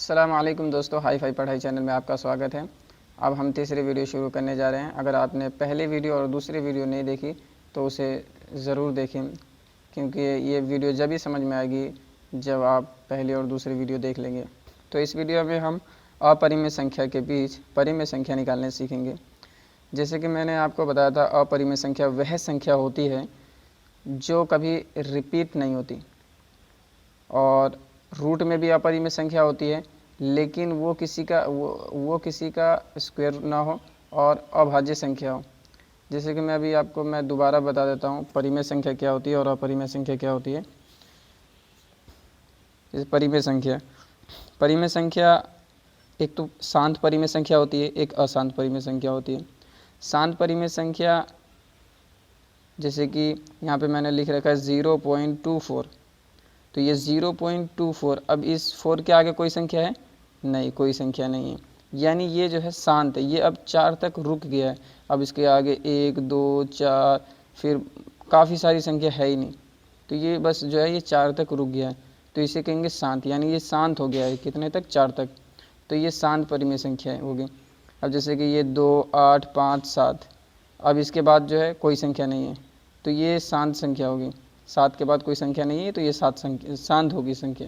अस्सलाम वालेकुम दोस्तों, हाई फाई पढ़ाई चैनल में आपका स्वागत है। अब हम तीसरी वीडियो शुरू करने जा रहे हैं। अगर आपने पहली वीडियो और दूसरी वीडियो नहीं देखी तो उसे ज़रूर देखें, क्योंकि ये वीडियो जब ही समझ में आएगी जब आप पहली और दूसरी वीडियो देख लेंगे। तो इस वीडियो में हम अपरिमेय संख्या के बीच परिमेय संख्या निकालने सीखेंगे। जैसे कि मैंने आपको बताया था, अपरिमेय संख्या वह संख्या होती है जो कभी रिपीट नहीं होती, और रूट में भी अपरिमेय संख्या होती है, लेकिन वो किसी का स्क्वायर ना हो और अभाज्य संख्या हो। जैसे कि मैं दोबारा बता देता हूँ परिमेय संख्या क्या होती है और अपरिमेय संख्या क्या होती है। जैसे परिमेय संख्या एक तो शांत परिमेय संख्या होती है, एक अशांत परिमेय संख्या होती है। शांत परिमेय संख्या जैसे कि यहाँ पे मैंने लिख रखा है 0.24, तो ये 0.24, अब इस 4 के आगे कोई संख्या है नहीं, कोई संख्या नहीं है, यानी ये जो है शांत है। ये अब 4 तक रुक गया है, अब इसके आगे 1 2 4 फिर काफ़ी सारी संख्या है ही नहीं, तो ये बस जो है ये 4 तक रुक गया है, तो इसे कहेंगे शांत, यानी ये शांत हो गया है। कितने तक? 4 तक, तो ये शांत परिमेय संख्या होगी। अब जैसे कि ये 2 8 5 7, अब इसके बाद जो है कोई संख्या नहीं है, तो ये शांत संख्या होगी। 7 के बाद कोई संख्या नहीं है, तो ये शांत होगी संख्या,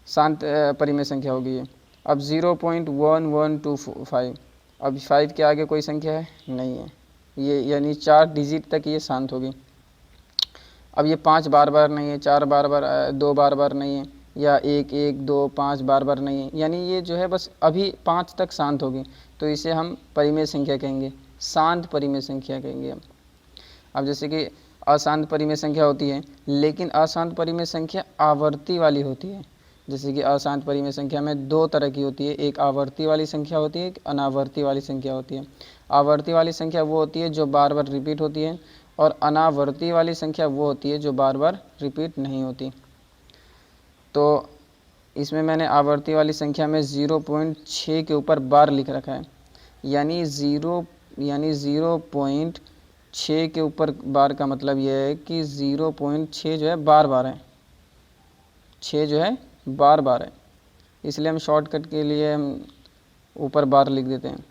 शांत परिमेय संख्या होगी ये। अब 0.1125, अब 5 के आगे कोई संख्या है नहीं है, ये यानी 4 डिजिट तक ये शांत होगी। अब ये 5 बार बार नहीं है, 4 बार बार 2 बार बार नहीं है, या 1 1 2 5 बार बार नहीं है, यानी ये जो है बस अभी 5 तक शांत होगी, तो इसे हम परिमेय संख्या कहेंगे, शांत परिमेय संख्या कहेंगे हम। अब जैसे कि अशांत परिमेय संख्या होती है, लेकिन अशांत परिमेय संख्या आवर्ती वाली होती है। जैसे कि अशांत परिमेय संख्या में 2 तरह की होती है, एक आवर्ती वाली संख्या होती है, एक अनावर्ती वाली संख्या होती है। आवर्ती वाली संख्या वो होती है जो बार बार रिपीट होती है, और अनावर्ती वाली संख्या वो होती है जो बार बार रिपीट नहीं होती। तो इसमें मैंने आवर्ती वाली संख्या में 0.6 के ऊपर बार लिख रखा है, यानी 0.6 के ऊपर बार का मतलब यह है कि 0.6 जो है बार बार है, 6 जो है बार बार है, इसलिए हम शॉर्टकट के लिए हम ऊपर बार लिख देते हैं।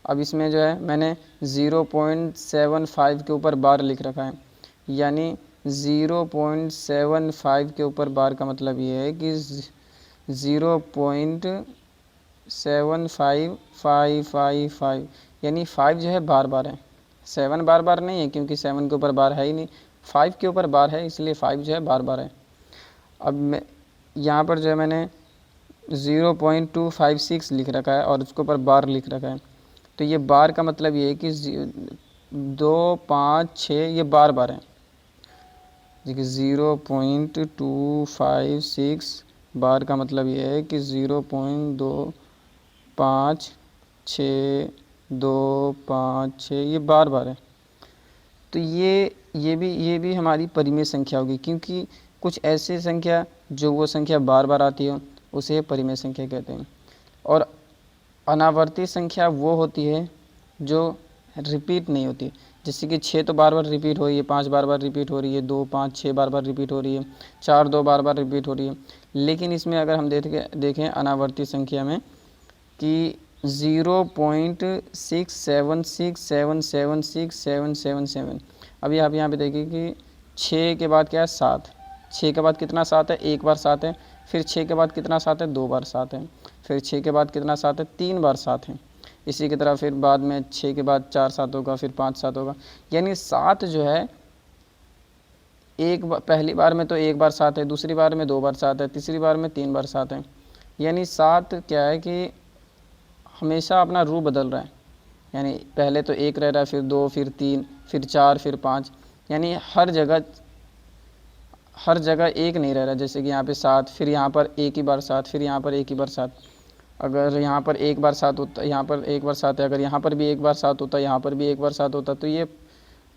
अब इसमें जो है मैंने 0.75 के ऊपर बार लिख रखा है, यानी 0.75 के ऊपर बार का मतलब ये है कि 0.75555, यानी 5 जो है बार बार है, 7 बार बार नहीं है, क्योंकि 7 के ऊपर बार है ही नहीं, 5 के ऊपर बार है, इसलिए 5 जो है बार बार है। अब मैं यहाँ पर जो है मैंने 0.256 लिख रखा है और उसके ऊपर बार लिख रखा है, तो ये बार का मतलब ये है कि 2 5 6 ये बार बार है। देखिए 0.256 बार का मतलब ये है कि 0.256 ये बार बार है। तो ये भी हमारी परिमेय संख्या होगी, क्योंकि कुछ ऐसी संख्या जो वो संख्या बार बार आती हो उसे परिमेय संख्या कहते हैं। और अनावर्ती संख्या वो होती है जो रिपीट नहीं होती, जैसे कि 6 तो बार बार रिपीट हो रही है, 5 बार बार रिपीट हो रही है, 2 5 6 बार बार रिपीट हो रही है, 4 2 बार बार रिपीट हो रही है। लेकिन इसमें अगर हम देखें अनावर्ती संख्या में कि 0.6767767777। अभी आप यहाँ पे देखिए कि 6 के बाद क्या है? 7। 6 के बाद कितना 7 है? 1 बार 7 है। फिर 6 के बाद कितना 7 है? 2 बार 7 है। फिर 6 के बाद कितना 7 है? 3 बार 7 है। इसी की तरह फिर बाद में 6 के बाद 4 7 होगा, फिर 5 7 होगा, यानी 7 जो है पहली बार में तो 1 बार 7 है, दूसरी बार में 2 बार 7 है, तीसरी बार में 3 बार 7 है। यानी 7 क्या है कि हमेशा अपना रूप बदल रहा है, यानी पहले तो 1 रह रहा है, फिर 2, फिर 3, फिर 4, फिर 5, यानी हर जगह 1 नहीं रह रहा। जैसे कि यहाँ पे 7, फिर यहाँ पर 1 ही बार 7, फिर यहाँ पर 1 ही बार 7। अगर यहाँ पर 1 बार 7 होता, यहाँ पर 1 बार 7 है, अगर यहाँ पर भी 1 बार 7 होता, यहाँ पर भी 1 बार 7 होता, तो ये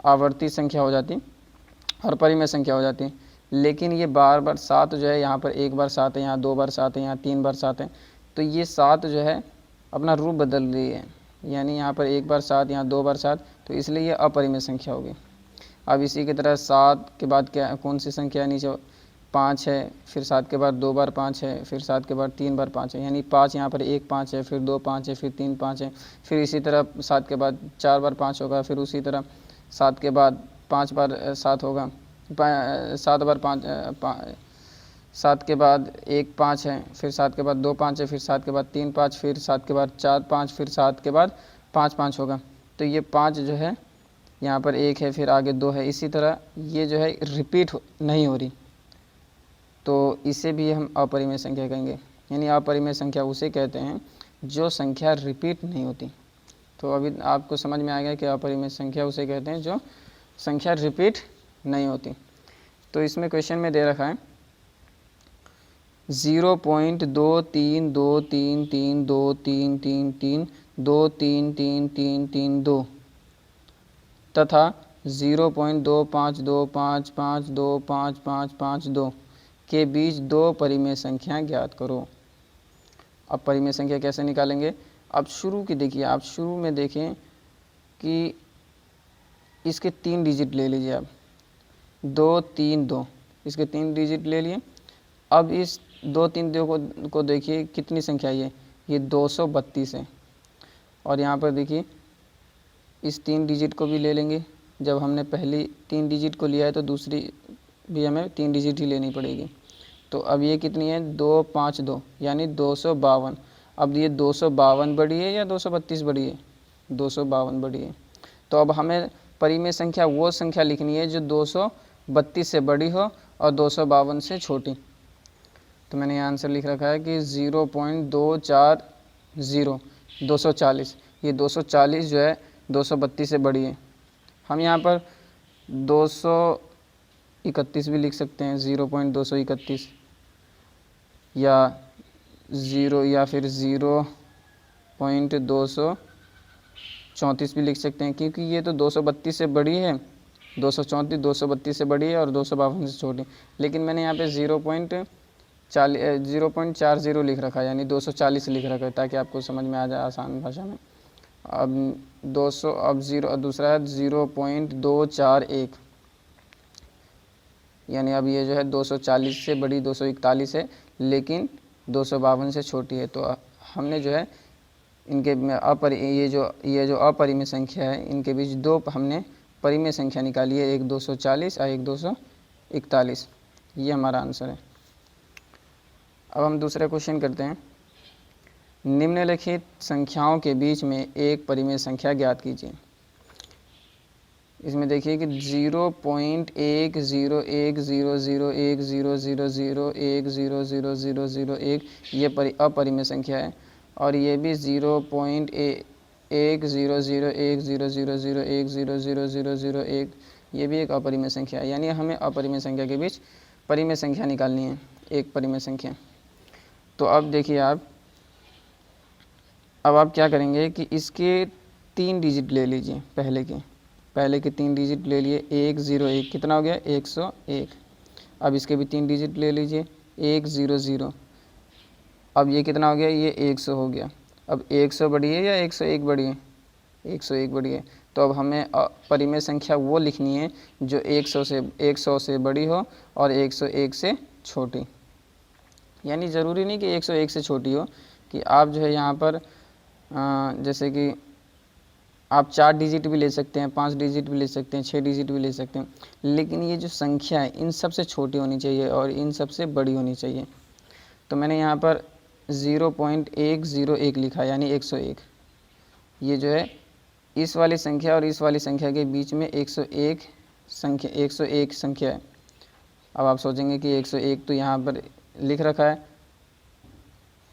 आवर्ती संख्या हो जाती और परिमेय संख्या हो जाती। लेकिन ये बार बार 7 जो है, यहाँ पर 1 बार 7 है, यहाँ 2 बार 7 है, यहाँ 3 बार 7 है, तो ये 7 जो है अपना रूप बदल रही है, यानी यहाँ पर 1 बार 7, यहाँ 2 बार 7, तो इसलिए ये अपरिमेय संख्या होगी। अब इसी की तरह 7 के बाद क्या कौन सी संख्या नीचे 5 है, फिर 7 के बाद 2 बार 5 है, फिर 7 के बाद 3 बार 5 है, यानी 5 यहाँ पर 1 5 है, फिर 2 5 है, फिर 3 5 है, फिर इसी तरह 7 के बाद 4 बार 5 होगा, फिर उसी तरह 7 के बाद 5 बार 7 होगा, 7 बार 5 7 के बाद 1 5 है, फिर 7 के बाद 2 5 है, फिर 7 के बाद 3 5, फिर 7 के बाद 4 5, फिर 7 के बाद 5 5 होगा। तो ये 5 जो है यहाँ पर 1 है, फिर आगे 2 है, इसी तरह ये जो है रिपीट नहीं हो रही, तो इसे भी हम अपरिमेय संख्या कहेंगे। यानी अपरिमेय संख्या उसे कहते हैं जो संख्या रिपीट नहीं होती। तो अभी आपको समझ में आ गया कि अपरिमेय संख्या उसे कहते हैं जो संख्या रिपीट नहीं होती। तो इसमें क्वेश्चन में दे रखा है 0.2323323332 तथा 0.25252552 के बीच दो परिमेय संख्या ज्ञात करो। अब परिमेय संख्या कैसे निकालेंगे? अब शुरू की देखिए, आप शुरू में देखें कि इसके 3 डिजिट ले लीजिए आप, 2 3 2, इसके 3 डिजिट ले लिए। अब इस 2 3 2 को देखिए कितनी संख्या है, ये 232 है। और यहाँ पर देखिए इस 3 डिजिट को भी ले लेंगे। जब हमने पहली 3 डिजिट को लिया है तो दूसरी भी हमें 3 डिजिट ही लेनी पड़ेगी। तो अब ये कितनी है, 2 5 2, यानी 252। अब ये 252 बड़ी है या 232 बड़ी है? 252 बड़ी है। तो अब हमें परिमेय संख्या वो संख्या लिखनी है जो 232 से बड़ी हो और 252 से छोटी। तो मैंने यहाँ आंसर लिख रखा है कि 0.240 240। ये 240 जो है 232 से बड़ी है। हम यहाँ पर 231 भी लिख सकते हैं, 0.231 या फिर 0.234 भी लिख सकते हैं, क्योंकि ये तो 232 से बड़ी है, 234 232 से बड़ी है और 252 से छोटी। लेकिन मैंने यहाँ पे 0.40 लिख रखा है, यानी 240 लिख रखा है, ताकि आपको समझ में आ जाए आसान भाषा में। अब 200, अब दूसरा है 0.241, यानी अब ये जो है 240 से बड़ी 241 है, लेकिन 252 से छोटी है। तो हमने जो है इनके ये जो अपरिमेय संख्या है, इनके बीच दो हमने परिमेय संख्या निकाली है, एक 240 और एक 241। ये हमारा आंसर है। अब हम दूसरा क्वेश्चन करते हैं। निम्नलिखित संख्याओं के बीच में एक परिमेय संख्या ज्ञात कीजिए। इसमें देखिए कि 0.1010001000100001 ये अपरिमेय संख्या है, और ये भी 0.100100100001 ये भी एक अपरिमेय संख्या है। यानी हमें अपरिमेय संख्या के बीच परिमेय संख्या निकालनी है, एक परिमेय संख्या। तो अब देखिए अब आप क्या करेंगे कि इसके 3 डिजिट ले लीजिए, पहले के 3 डिजिट ले लिए, 101 कितना हो गया, 101। अब इसके भी 3 डिजिट ले लीजिए, 100। अब ये कितना हो गया, ये 100 हो गया। अब 100 बड़ी है या 101 बड़ी है? 101 बड़ी है। तो अब हमें परिमेय संख्या वो लिखनी है जो 100 से बड़ी हो और 101 से छोटी। यानी ज़रूरी नहीं कि 101 से छोटी हो, कि आप जो है यहाँ पर जैसे कि आप 4 डिजिट भी ले सकते हैं, 5 डिजिट भी ले सकते हैं, 6 डिजिट भी ले सकते हैं, लेकिन ये जो संख्या है इन सब से छोटी होनी चाहिए और इन सब से बड़ी होनी चाहिए। तो मैंने यहाँ पर 0.101 लिखा, यानी 101। ये जो है इस वाली संख्या और इस वाली संख्या के बीच में 101 संख्या है। अब आप सोचेंगे कि 101 तो यहाँ पर लिख रखा है,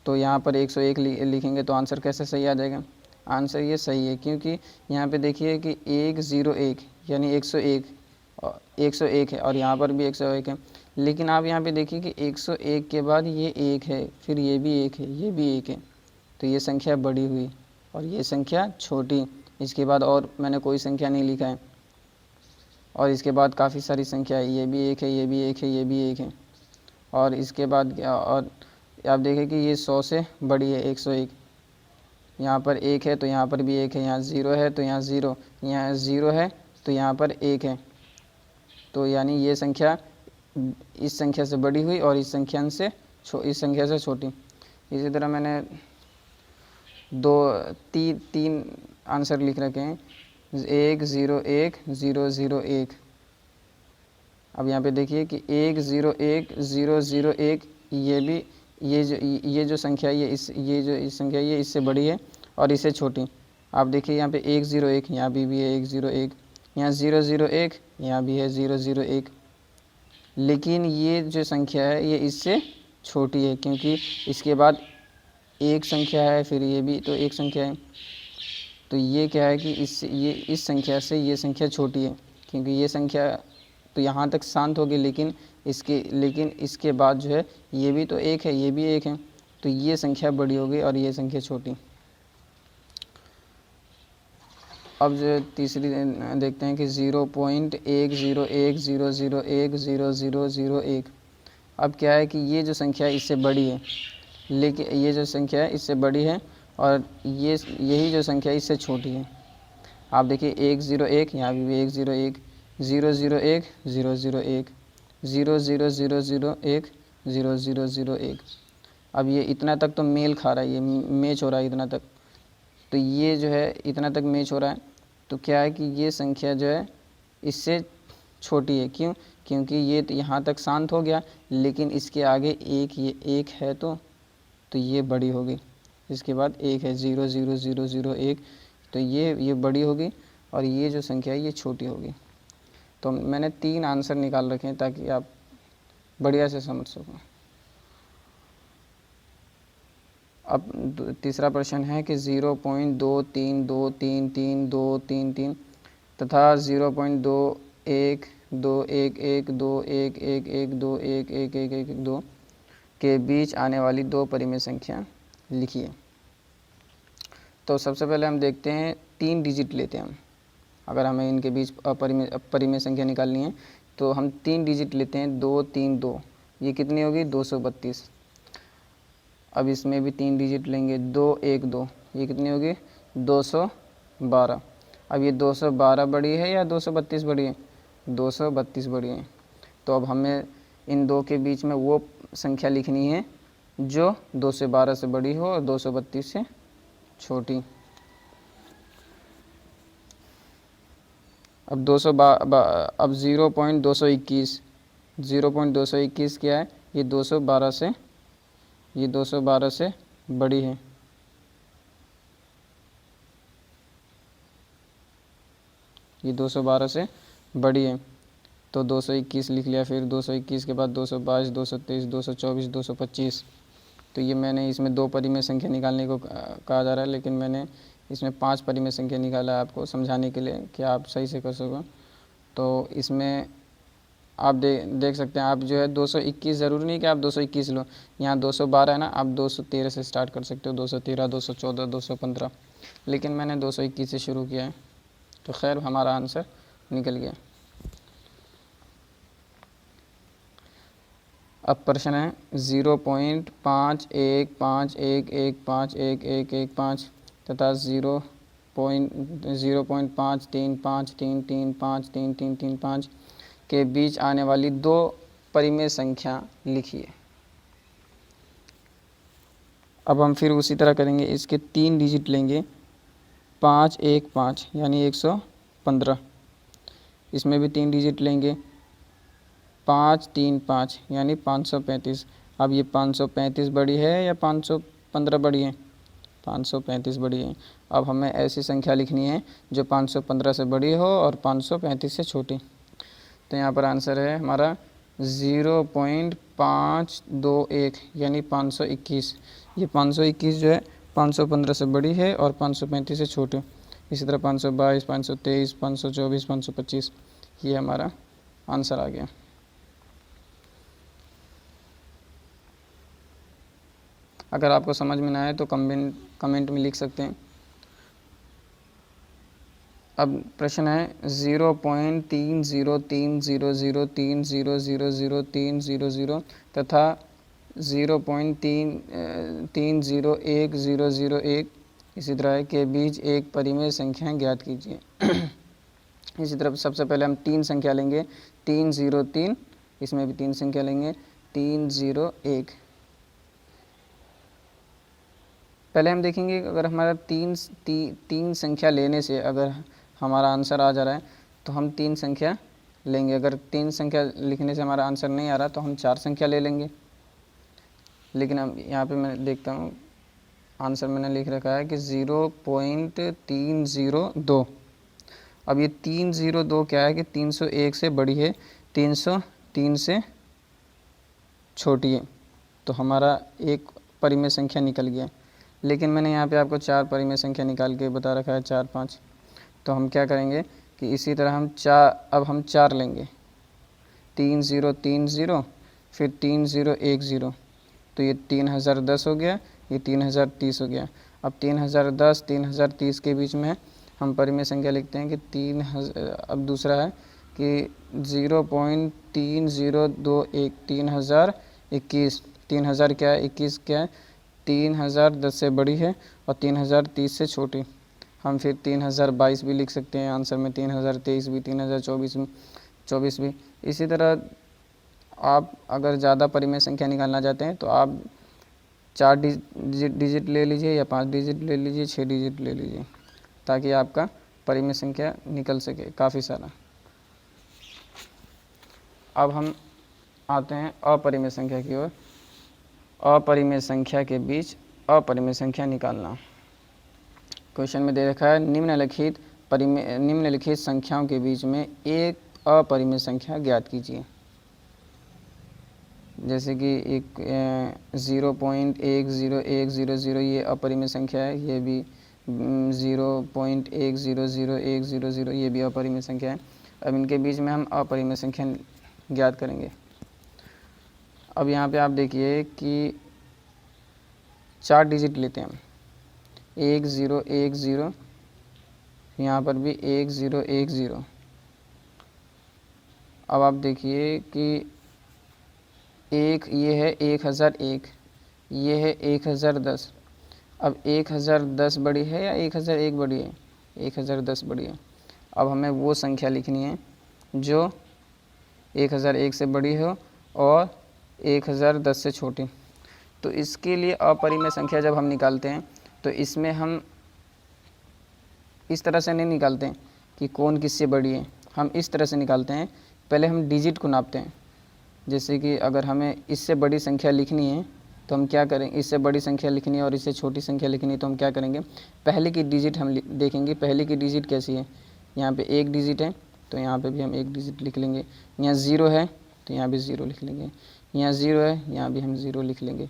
तो यहाँ पर 101 लिखेंगे तो आंसर कैसे सही आ जाएगा? आंसर ये सही है, क्योंकि यहाँ पे देखिए कि 101 यानी 101 है, और यहाँ पर भी 101 है। लेकिन आप यहाँ पे देखिए कि 101 के बाद ये 1 है, फिर ये भी 1 है, ये भी 1 है, तो ये संख्या बड़ी हुई और ये संख्या छोटी। इसके बाद और मैंने कोई संख्या नहीं लिखा है, और इसके बाद काफ़ी सारी संख्या है, ये भी 1 है, ये भी 1 है, ये भी 1 है। और इसके बाद और आप देखें कि ये 100 से बड़ी है 101। यहाँ पर 1 है तो यहाँ पर भी 1 है, यहाँ 0 है तो यहाँ 0, यहाँ 0 है तो यहाँ पर 1 है। तो यानी ये संख्या इस संख्या से बड़ी हुई और इस संख्या से छोटी। इसी तरह मैंने तीन आंसर लिख रखे हैं, 1 0 1 0 0 1। अब यहाँ पे देखिए कि 1 0 1 0 0 1 ये जो संख्या ये इस संख्या ये इससे बड़ी है और इससे छोटी। आप देखिए यहाँ पे 1 0 1 यहाँ भी है 1 0 1, यहाँ 0 0 1 यहाँ भी है 0 0 1, लेकिन ये जो संख्या है ये इससे छोटी है क्योंकि इसके बाद एक संख्या है, फिर ये भी तो एक संख्या है। तो ये क्या है कि इस संख्या से ये संख्या छोटी है क्योंकि ये संख्या तो यहाँ तक शांत होगी, लेकिन इसके बाद जो है ये भी तो एक है, ये भी एक है, तो ये संख्या बड़ी होगी और ये संख्या छोटी। अब जो तीसरी देखते हैं कि 0.10101000100001। अब क्या है कि ये जो संख्या इससे बड़ी है, लेकिन ये जो संख्या है इससे बड़ी है और यही जो संख्या इससे छोटी है। आप देखिए 1 0 1 यहाँ भी 1 0 1 0 0 1 0 0 1 0 0 0 0 1 0 0 0 1। अब ये इतना तक तो मेल खा रहा है, ये मैच हो रहा है इतना तक, तो ये जो है इतना तक मैच हो रहा है। तो क्या है कि ये संख्या जो है इससे छोटी है, क्यों? क्योंकि ये तो यहाँ तक शांत हो गया, लेकिन इसके आगे ये एक है तो ये बड़ी होगी। इसके बाद एक है 0 0 0 0 1, तो ये बड़ी होगी और ये जो संख्या है ये छोटी होगी। तो मैंने 3 आंसर निकाल रखे हैं ताकि आप बढ़िया से समझ सको। अब तीसरा प्रश्न है कि 0.23233233 तथा 0.21212121212112 के बीच आने वाली 2 परिमेय संख्या लिखिए। तो सबसे पहले हम देखते हैं 3 डिजिट लेते हैं हम। अगर हमें इनके बीच परिमेय संख्या निकालनी है तो हम 3 डिजिट लेते हैं, 2 3 2, ये कितनी होगी 232। अब इसमें भी 3 डिजिट लेंगे, 2 1 2, ये कितनी होगी 212। अब ये 212 बड़ी है या 232 बड़ी है? 232 बड़ी है। तो अब हमें इन दो के बीच में वो संख्या लिखनी है जो 212 से बड़ी हो और 232 से छोटी। अब 0.221 क्या है? ये 212 से बड़ी है। ये 212 से बड़ी है तो 221 लिख लिया। फिर 221 के बाद 222 223 224 225। तो ये मैंने इसमें 2 परिमेय संख्या निकालने को कहा जा रहा है, लेकिन मैंने इसमें 5 परिमेय संख्या निकाला है आपको समझाने के लिए कि आप सही से कर सको। तो इसमें आप देख सकते हैं, आप जो है 221 ज़रूरी नहीं कि आप 221 लो, यहाँ 212 है ना, आप 213 से स्टार्ट कर सकते हो, 213 214 215, लेकिन मैंने 221 से शुरू किया है। तो खैर हमारा आंसर निकल गया। अब प्रश्न है 0.51511115 तथा 0.53533335 के बीच आने वाली 2 परिमेय संख्या लिखिए। अब हम फिर उसी तरह करेंगे, इसके 3 डिजिट लेंगे, 5 1 5 यानी 115। इसमें भी 3 डिजिट लेंगे, 5 3 5 यानी 535। अब ये 535 बड़ी है या 515 बड़ी है? 535 बड़ी है। अब हमें ऐसी संख्या लिखनी है जो 515 से बड़ी हो और 535 से छोटी। तो यहाँ पर आंसर है हमारा 0.521 यानी 521। ये 521 जो है 515 से बड़ी है और 535 से छोटी। इसी तरह 522 523 524 525, ये हमारा आंसर आ गया। अगर आपको समझ में ना आए तो कमेंट में लिख सकते हैं। अब प्रश्न है 0.303003003000 तथा 0.301001 इसी तरह के बीच एक परिमेय संख्या ज्ञात कीजिए। इसी तरह सबसे पहले हम 3 संख्या लेंगे, 3 0 3 इसमें भी 3 संख्या लेंगे 301। पहले हम देखेंगे अगर हमारा तीन संख्या लेने से अगर हमारा आंसर आ जा रहा है तो हम 3 संख्या लेंगे। अगर 3 संख्या लिखने से हमारा आंसर नहीं आ रहा तो हम 4 संख्या ले लेंगे। लेकिन अब यहाँ पे मैं देखता हूँ आंसर मैंने लिख रखा है कि 0.302। अब ये 302 क्या है कि 301 से बड़ी है, 303 से छोटी है, तो हमारा एक परिमेय संख्या निकल गया। लेकिन मैंने यहाँ पे आपको 4 परिमेय संख्या निकाल के बता रखा है, 4 5। तो हम क्या करेंगे कि इसी तरह हम अब हम 4 लेंगे, 3030 फिर 3010, तो ये 3010 हो गया, ये 3030 हो गया। अब 3010 3030 के बीच में हम परिमेय संख्या लिखते हैं कि 3000। अब दूसरा है कि 0.3021, 3021, 3000 क्या है, 21 क्या है, 3010 से बड़ी है और 3030 से छोटी। हम फिर 3022 भी लिख सकते हैं आंसर में, 3023 भी, 3024 भी। इसी तरह आप अगर ज़्यादा परिमेय संख्या निकालना चाहते हैं तो आप 4 डिजिट ले लीजिए या 5 डिजिट ले लीजिए, 6 डिजिट ले लीजिए, ताकि आपका परिमेय संख्या निकल सके काफ़ी सारा। अब हम आते हैं अपरिमेय संख्या की ओर। अपरिमेय संख्या के बीच अपरिमेय संख्या निकालना। क्वेश्चन में दे रखा है निम्नलिखित संख्याओं के बीच में एक अपरिमेय संख्या ज्ञात कीजिए। जैसे कि एक 0.10100 ये अपरिमेय संख्या है, ये भी 0.1001000 ये भी अपरिमेय संख्या है। अब इनके बीच में हम अपरिमेय संख्या ज्ञात करेंगे। अब यहाँ पे आप देखिए कि 4 डिजिट लेते हैं हम, 1010, यहाँ पर भी 1010। अब आप देखिए कि एक ये है 1001, ये है 1010। अब 1010 बड़ी है या 1001 बड़ी है, 1010 बड़ी है। अब हमें वो संख्या लिखनी है जो 1001 से बड़ी हो और 1010 से छोटी। तो इसके लिए अपरिमेय संख्या जब हम निकालते हैं तो इसमें हम इस तरह से नहीं निकालते हैं कि कौन किससे बड़ी है, हम इस तरह से निकालते हैं। पहले हम डिजिट को नापते हैं। जैसे कि अगर हमें इससे बड़ी संख्या लिखनी है तो हम क्या करें, इससे बड़ी संख्या लिखनी है और इससे छोटी संख्या लिखनी है तो हम क्या करेंगे, पहले की डिजिट हम देखेंगे, पहले की डिजिट कैसी है। यहाँ पे 1 डिजिट है तो यहाँ पे भी हम 1 डिजिट लिख लेंगे। यहाँ 0 है तो यहाँ भी 0 लिख लेंगे, यहाँ 0 है यहाँ भी हम 0 लिख लेंगे।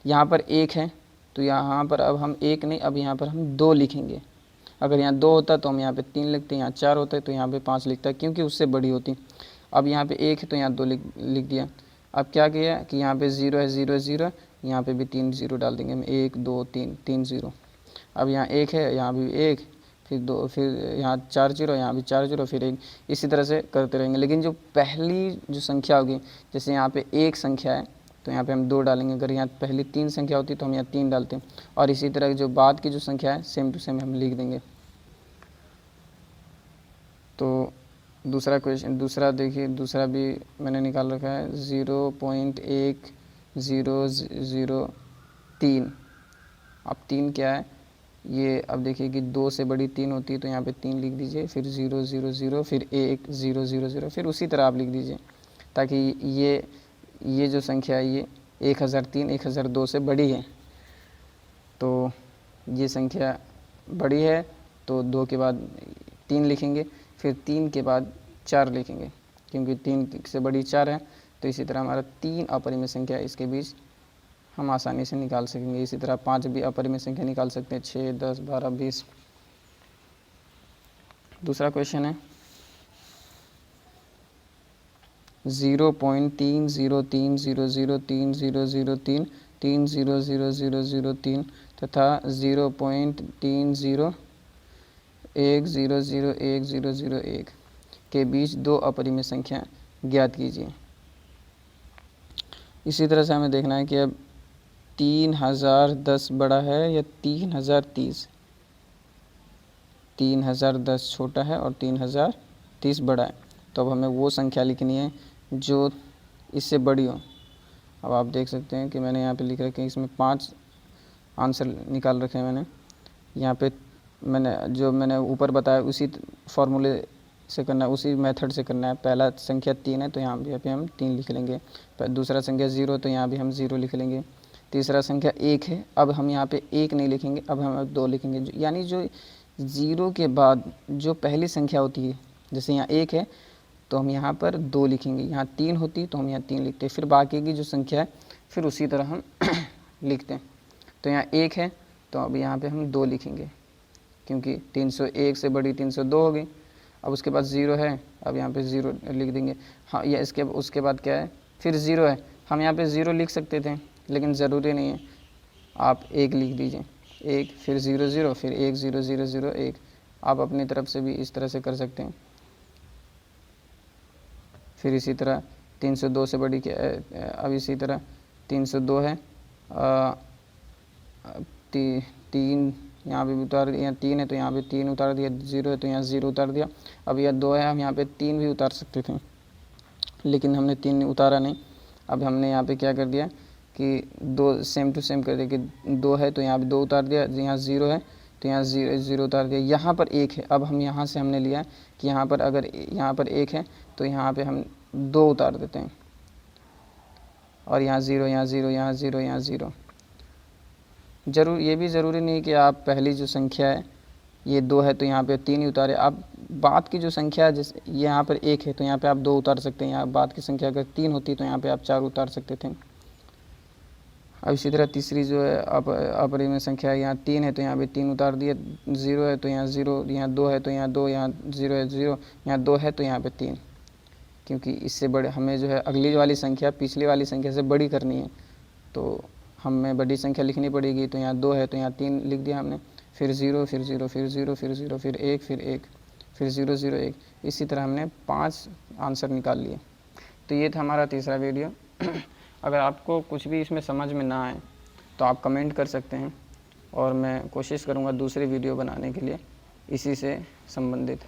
यहाँ पर 1 है तो यहाँ पर अब हम 1 नहीं, अब यहाँ पर हम 2 लिखेंगे। अगर यहाँ 2 होता तो हम यहाँ पे 3 लिखते, यहाँ 4 होता है तो यहाँ पे 5 लिखता है, क्योंकि उससे बड़ी होती। अब यहाँ पे 1 है तो यहाँ 2 लिख दिया। अब क्या किया कि यहाँ पे 0 है, 0 0, यहाँ पे भी 3 0 डाल देंगे हम, 1 2 3 3 0। अब यहाँ 1 है, यहाँ भी 1, फिर 2, फिर यहाँ 4 0, यहाँ भी 4 0, फिर 1, इसी तरह से करते रहेंगे। लेकिन जो पहली जो संख्या होगी, जैसे यहाँ पे 1 संख्या है तो यहाँ पे हम 2 डालेंगे। अगर यहाँ पहली 3 संख्या होती तो हम यहाँ 3 डालते हैं, और इसी तरह जो बाद की जो संख्या है सेम टू सेम हम लिख देंगे। तो दूसरा क्वेश्चन, दूसरा देखिए, दूसरा भी मैंने निकाल रखा है 0.1003। अब 3 क्या है ये, अब देखिए कि 2 से बड़ी 3 होती है तो यहाँ पे 3 लिख दीजिए, फिर 0 0 0, फिर 1 0 0 0, फिर उसी तरह आप लिख दीजिए, ताकि ये जो संख्या है ये 1003 1002 से बड़ी है। तो ये संख्या बड़ी है तो 2 के बाद 3 लिखेंगे, फिर 3 के बाद 4 लिखेंगे, क्योंकि 3 से बड़ी 4 है। तो इसी तरह हमारा 3 अपरिमेय संख्या इसके बीच हम आसानी से निकाल सकेंगे। इसी तरह 5 भी अपरिमेय संख्या निकाल सकते हैं, 6 10 12 20। दूसरा क्वेश्चन है 0.303003 3000003 तथा 0.301001 के बीच 2 अपरिमेय संख्या ज्ञात कीजिए। इसी तरह से हमें देखना है कि अब 3010 बड़ा है या 3030। 3010 छोटा है और 3030 बड़ा है। तो अब हमें वो संख्या लिखनी है जो इससे बड़ी हो। अब आप देख सकते हैं कि मैंने यहाँ पे लिख रखे हैं, इसमें 5 आंसर निकाल रखे हैं मैंने। यहाँ पे मैंने ऊपर बताया उसी फॉर्मूले से करना है, उसी मेथड से करना है। पहला संख्या 3 है तो यहाँ पे हम 3 लिख लेंगे। दूसरा संख्या 0 तो यहाँ भी हम 0 लिख लेंगे। तीसरा संख्या 1 है, अब हम यहाँ पे 1 नहीं लिखेंगे, अब हम 2 लिखेंगे। यानी जो 0 के बाद जो पहली संख्या होती है, जैसे यहाँ 1 है तो हम यहाँ पर 2 लिखेंगे, यहाँ 3 होती तो हम यहाँ 3 लिखते, फिर बाकी की जो संख्या है फिर उसी तरह हम लिखते हैं। तो यहाँ 1 है तो अब यहाँ पे हम 2 लिखेंगे, क्योंकि 301 से बड़ी 302 हो गई। अब उसके बाद 0 है, अब यहाँ पे 0 लिख देंगे। हाँ, या उसके बाद क्या है, फिर 0 है, हम यहाँ पे 0 लिख सकते थे लेकिन ज़रूरी नहीं है, आप 1 लिख दीजिए। 1 फिर 0 0 फिर 1 0 0 0 1। आप अपनी तरफ से भी इस तरह से कर सकते हैं। फिर इसी तरह 302 से बड़ी अब इसी तरह 302 है, 3 यहाँ पे उतार दिया, 3 है तो यहाँ पे 3 उतार दिया, 0 है तो यहाँ 0 उतार दिया। अब यह 2 है, हम यहाँ पे 3 भी उतार सकते थे लेकिन हमने 3 उतारा नहीं। अब हमने यहाँ पे क्या कर दिया कि 2 सेम टू सेम कर दिया कि 2 है तो यहाँ पे 2 उतार दिया, यहाँ 0 है तो यहाँ 0 उतार दिया। यहाँ पर 1 है, अब हम यहाँ से हमने लिया कि यहाँ पर अगर यहाँ पर 1 है तो यहाँ पे हम 2 उतार देते हैं, और यहाँ 0 यहाँ 0 यहाँ 0 यहाँ 0। ये भी ज़रूरी नहीं कि आप पहली जो संख्या है ये 2 है तो यहाँ पे 3 ही उतारे। आप बाद की जो संख्या है, जैसे यहाँ पर 1 है तो यहाँ पे आप 2 उतार सकते हैं, यहाँ बाद की संख्या अगर 3 होती तो यहाँ पे आप 4 उतार सकते थे। अब इसी तरह तीसरी जो है अपरिमेय संख्या है, यहाँ 3 है तो यहाँ पे 3 उतार दिए, 0 है तो यहाँ 0, यहाँ 2 है तो यहाँ 2, यहाँ 0 है 0, यहाँ 2 है तो यहाँ पे 3, क्योंकि इससे बड़े हमें जो है अगली वाली संख्या पिछली वाली संख्या से बड़ी करनी है तो हमें बड़ी संख्या लिखनी पड़ेगी। तो यहाँ 2 है तो यहाँ 3 लिख दिया हमने, फिर 0 फिर 0 फिर 0 फिर 0 फिर 1 फिर 1 फिर 0 0 1। इसी तरह हमने 5 आंसर निकाल लिए। तो ये था हमारा तीसरा वीडियो। अगर आपको कुछ भी इसमें समझ में ना आए तो आप कमेंट कर सकते हैं और मैं कोशिश करूँगा दूसरी वीडियो बनाने के लिए इसी से संबंधित।